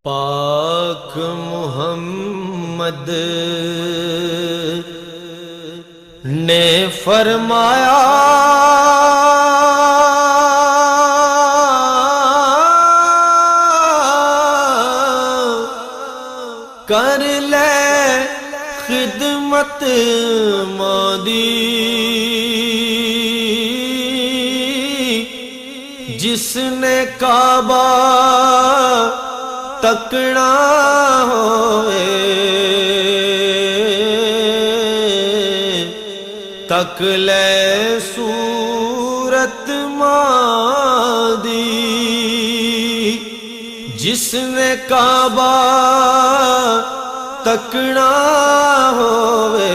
پاک محمد نے فرمایا کر لے خدمت مادی جس نے کعبہ تکنا ہوئے تک لے صورت مادی جس نے کعبہ تکنا ہوئے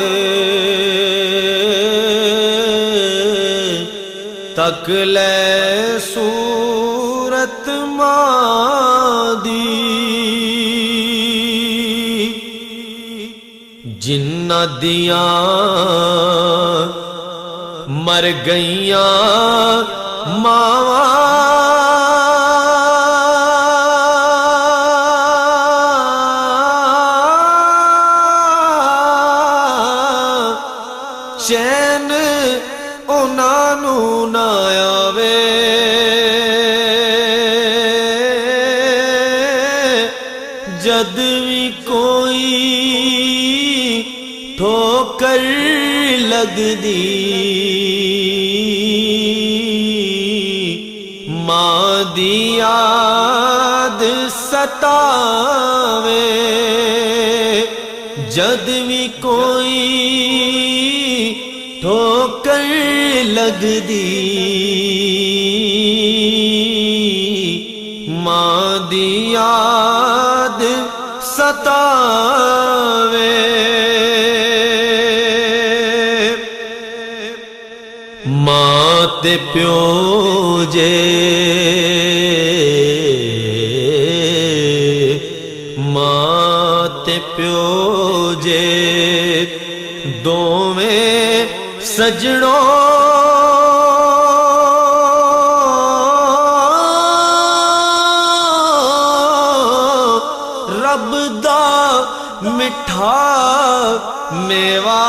تک لے صورت مادی جنہ دیاں مر گئیاں ماواں چین انہاں نوں نہ آوے جد وی کوئی ٹھوکر لگدی ماں دی یاد ستاوے جد وی کوئی ٹھوکر لگدی ماں دی یاد ستاوے ماں تے پیو جے ماں تے پیو جے دوویں سجڑوں رب دا مٹھا میوہ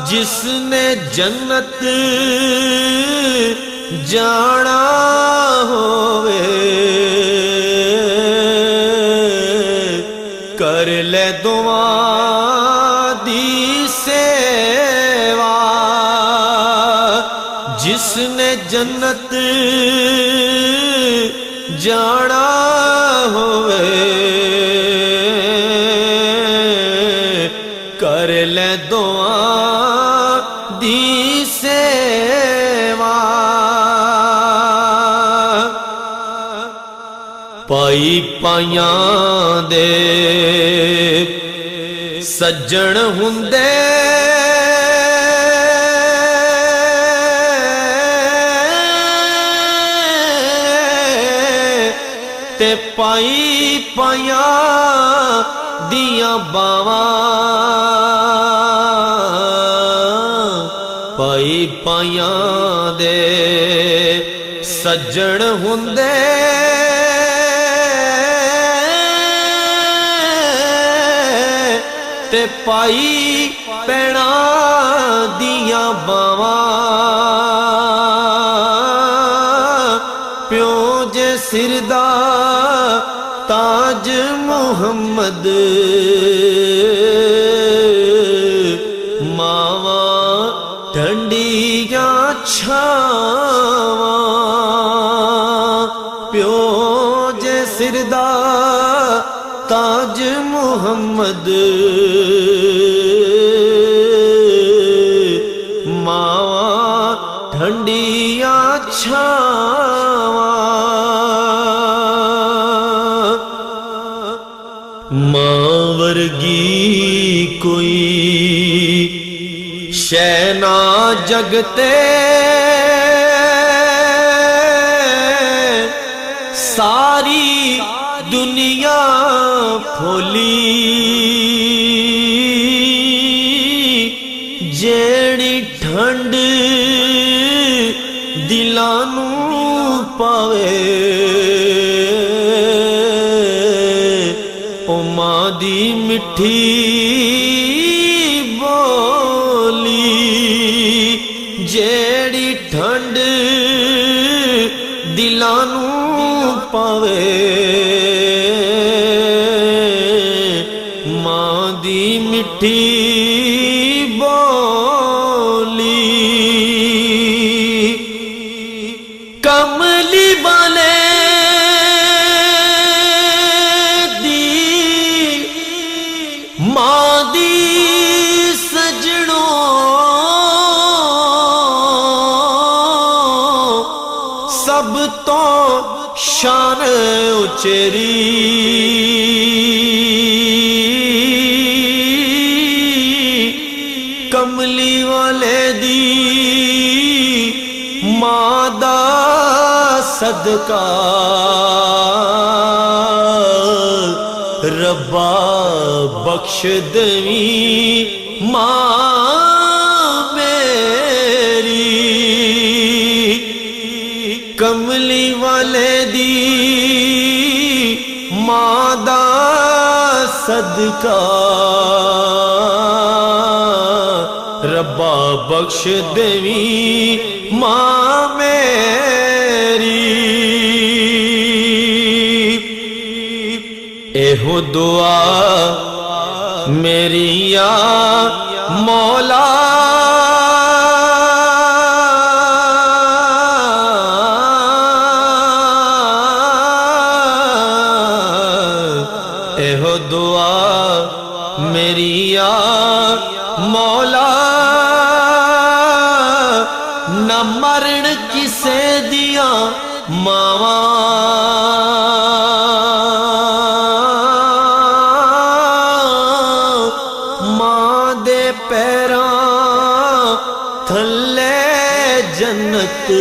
جس نے جنت جانا ہوئے کر لے دعا دی سیوا جس نے جنت جانا ہوئے کر لے دعا دی سیوا پائی پائیاں دے سجن ہوندے تے پائی پائیاں دیاں باواں پائی پائیاں دے سجن ہوندے تے پائی پینا دیاں باواں پیو جے سر دا تاج محمد ماواں ٹھنڈیاں چھاواں پیو جے سر دا تاج محمد ماواں ٹھنڈیاں چھاواں ماں ورگی کوئی شے نہ جگتے ساری دنیا پھولی جیڑی ٹھنڈ دل ਦਿਲਾਂ ਨੂੰ ਪਾਵੇ ਓ ਮਾਂ ਦੀ ਮਿੱਠੀ ਬੋਲੀ ਜਿਹੜੀ ਠੰਡ ਦਿਲਾਂ ਨੂੰ ਪਾਵੇ ਮਾਂ ਦੀ ਮਿੱਠੀ ਬੋਲੀ ਕਮਲੀ ਵਾਲੇ ਦੀ ਮਾਂ ਦੀ ਸਜਣੋ ਸਭ ਤੋਂ ਸ਼ਾਨ ਉਚੇਰੀ ਕਮਲੀ ਵਾਲੇ ਦੀ ਮਾਂ ਦਾ ਸਦਕਾ ਰੱਬਾ ਬਖਸ਼ ਦੇਵੀਂ ਮਾਂ ਮੇਰੀ ਕਮਲੀ ਵਾਲੇ ਦੀ ਮਾਂ ਦਾ ਸਦਕਾ ਰੱਬਾ ਬਖਸ਼ ਦੇਵੀਂ ਮਾਂ ਮੇਰੀ ਇਹੋ ਦੁਆ ਮੇਰੀ ਯਾ ਮੌਲਾ ਇਹੋ ਦੁਆ ਮੇਰੀ ਯਾ ਮੌਲਾ ਨਾ ਮਰਨ ਕਿਸੇ ਦੀਆਂ ਮਾਵਾਂ ਮਾਂ ਦੇ ਪੈਰਾਂ ਥੱਲੇ ਜੰਨਤ